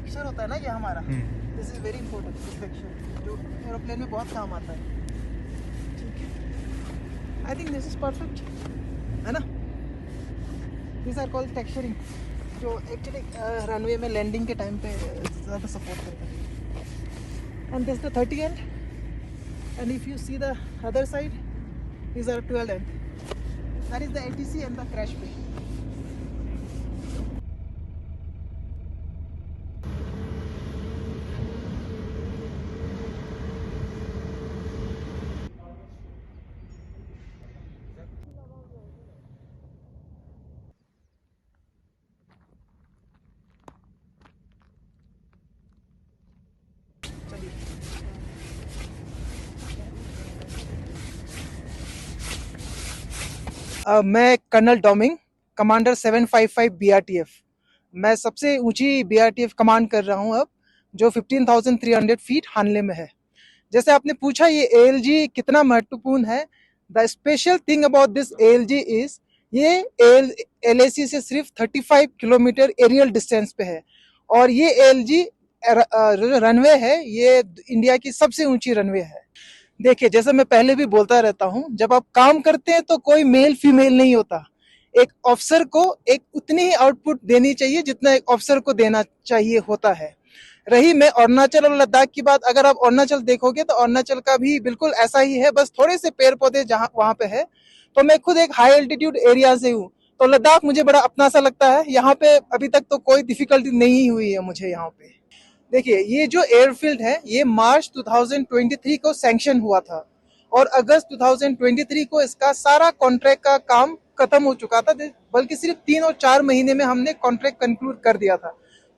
Texture होता है ना ये हमारा, this is very important, this texture जो एरोप्लेन में बहुत काम आता है। ठीक है, I think this is perfect, है ना। दिस आर कॉल्ड टेक्सचरिंग, जो एक्चुअली रनवे में लैंडिंग के टाइम पे ज़्यादा सपोर्ट करता है। And this the 30 and, and if you see the other side, these are 12 and, that is the ATC and the crash bay. मैं colonel doming, commander 755 BRTF। मैं सबसे ऊंची BRTF कमांड कर रहा हूं अब, जो 15,300 फीट हानले में है। जैसे आपने पूछा ये ALG कितना महत्वपूर्ण है, the special thing about this ALG is ये LAC से सिर्फ 35 किलोमीटर एरियल डिस्टेंस पे है, और ये ALG रनवे है, ये इंडिया की सबसे ऊंची रनवे है। देखिए, जैसे मैं पहले भी बोलता रहता हूं, जब आप काम करते हैं तो कोई मेल फीमेल नहीं होता। एक ऑफिसर को एक उतनी ही आउटपुट देनी चाहिए जितना एक ऑफिसर को देना चाहिए होता है। रही मैं अरुणाचल और लद्दाख की बात, अगर आप अरुणाचल देखोगे तो अरुणाचल का भी बिल्कुल ऐसा ही है, बस थोड़े से पेड़ पौधे जहां वहां पे है। तो मैं खुद एक हाई एल्टीट्यूड एरिया से हूँ, तो लद्दाख मुझे बड़ा अपना सा लगता है। यहाँ पे अभी तक तो कोई डिफिकल्टी नहीं हुई है मुझे यहाँ पे। देखिए, ये जो एयरफील्ड है ये मार्च 2023 को सैंक्शन हुआ था, और अगस्त 2023 को इसका सारा कॉन्ट्रैक्ट का काम खत्म हो चुका था, बल्कि सिर्फ 3 और 4 महीने में हमने कॉन्ट्रैक्ट कंक्लूड कर दिया था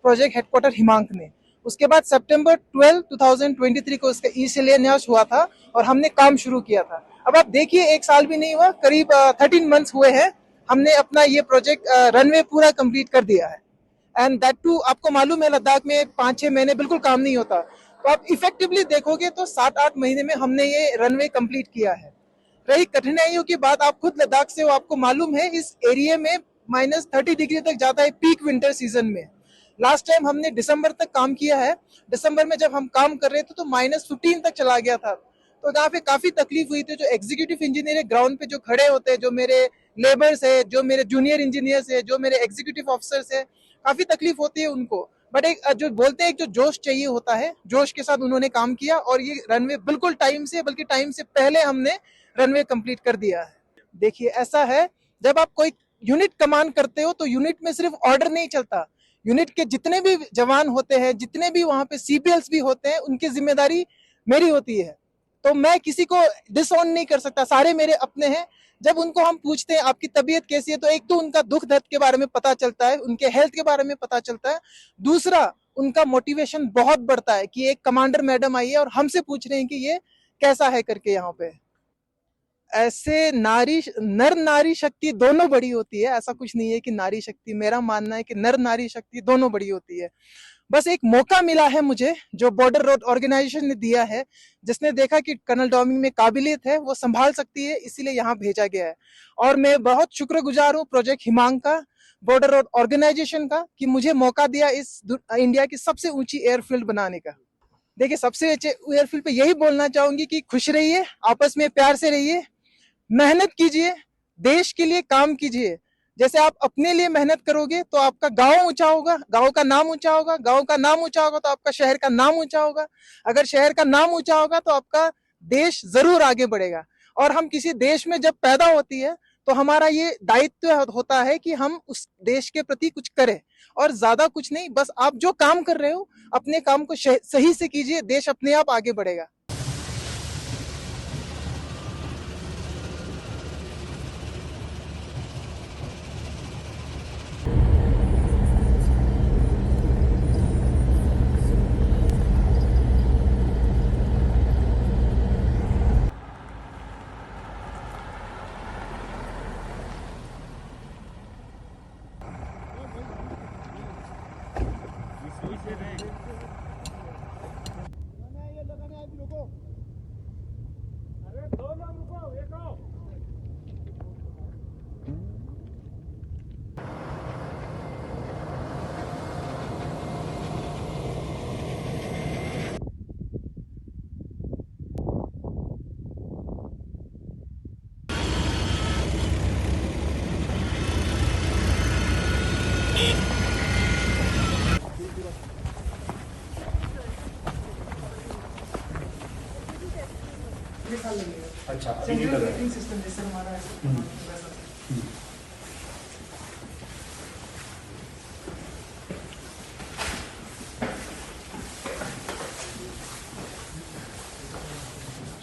प्रोजेक्ट हेडक्वार्टर हिमांक ने। उसके बाद सितंबर 12, 2023 को इसका ई शिलान्यास हुआ था और हमने काम शुरू किया था। अब आप देखिए, 1 साल भी नहीं हुआ, करीब 13 मंथ्स हुए हैं, हमने अपना ये प्रोजेक्ट रनवे पूरा कंप्लीट कर दिया है। एंड दैट टू, आपको मालूम है लद्दाख में 5-6 महीने बिल्कुल काम नहीं होता, तो आप इफेक्टिवली देखोगे तो 7-8 महीने में हमने ये रनवे कंप्लीट किया है। रही कठिनाइयों की बात, आप खुद लद्दाख से हो, आपको मालूम है इस एरिया में -30 डिग्री तक जाता है पीक विंटर सीजन में। लास्ट टाइम हमने दिसंबर तक काम किया है, दिसंबर में जब हम काम कर रहे थे तो -15 तक चला गया था। तो यहाँ पे काफी तकलीफ हुई थी। जो एग्जीक्यूटिव इंजीनियर ग्राउंड पे जो खड़े होते हैं, जो मेरे लेबर्स है, जो मेरे जूनियर इंजीनियर्स है, जो मेरे एग्जीक्यूटिव ऑफिसर्स है, काफी तकलीफ होती है उनको। बट एक जो बोलते हैं, एक जो जोश चाहिए होता है, जोश के साथ उन्होंने काम किया, और ये रनवे बिल्कुल टाइम से, बल्कि टाइम से पहले हमने रनवे कंप्लीट कर दिया है। देखिए, ऐसा है, जब आप कोई यूनिट कमांड करते हो तो यूनिट में सिर्फ ऑर्डर नहीं चलता, यूनिट के जितने भी जवान होते हैं, जितने भी वहां पे CPLs भी होते हैं, उनकी जिम्मेदारी मेरी होती है। तो मैं किसी को डिसऑन नहीं कर सकता, सारे मेरे अपने हैं। जब उनको हम पूछते हैं आपकी तबीयत कैसी है, तो एक तो उनका दुख दर्द के बारे में पता चलता है, उनके हेल्थ के बारे में पता चलता है। दूसरा, उनका मोटिवेशन बहुत बढ़ता है कि एक कमांडर मैडम आई है और हमसे पूछ रहे हैं कि ये कैसा है करके। यहाँ पे ऐसे नर नारी शक्ति दोनों बड़ी होती है, ऐसा कुछ नहीं है कि नारी शक्ति। मेरा मानना है कि नर नारी शक्ति दोनों बड़ी होती है। बस एक मौका मिला है मुझे, जो बॉर्डर रोड ऑर्गेनाइजेशन ने दिया है, जिसने देखा कि कर्नल डोमिंग में काबिलियत है, वो संभाल सकती है, इसीलिए यहाँ भेजा गया है। और मैं बहुत शुक्रगुजार हूँ प्रोजेक्ट हिमांक का, बॉर्डर रोड ऑर्गेनाइजेशन का, कि मुझे मौका दिया इस इंडिया की सबसे ऊंची एयरफील्ड बनाने का। देखिए, सबसे अच्छे एयरफील्ड पे यही बोलना चाहूंगी कि खुश रहिए, आपस में प्यार से रहिए, मेहनत कीजिए, देश के लिए काम कीजिए। जैसे आप अपने लिए मेहनत करोगे तो आपका गांव ऊंचा होगा, गांव का नाम ऊंचा होगा, गांव का नाम ऊंचा होगा तो आपका शहर का नाम ऊंचा होगा, अगर शहर का नाम ऊंचा होगा तो आपका देश जरूर आगे बढ़ेगा। और हम किसी देश में जब पैदा होती है तो हमारा ये दायित्व होता है कि हम उस देश के प्रति कुछ करें, और ज्यादा कुछ नहीं, बस आप जो काम कर रहे हो अपने काम को सही से कीजिए, देश अपने आप आगे बढ़ेगा। अच्छा सेंट्रल हीटिंग सिस्टम जैसे हमारा है वैसा।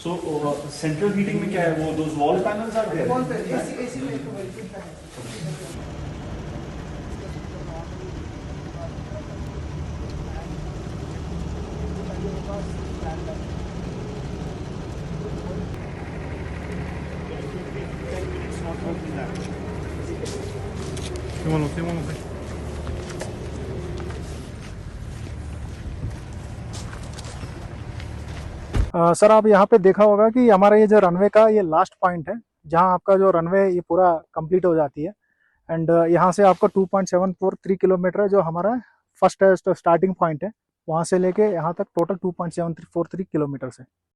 सो सेंट्रल हीटिंग में क्या है, वो those wall panels are there? Wall पे एसी में एक वेल्डिंग का है। सर आप यहाँ पे देखा होगा कि हमारा ये जो रनवे का ये लास्ट पॉइंट है, जहाँ आपका जो रनवे ये पूरा कंप्लीट हो जाती है। एंड यहाँ से आपका 2.743 किलोमीटर है जो हमारा फर्स्ट स्टार्टिंग पॉइंट है, वहाँ से लेके यहाँ तक टोटल 2.743 किलोमीटर है।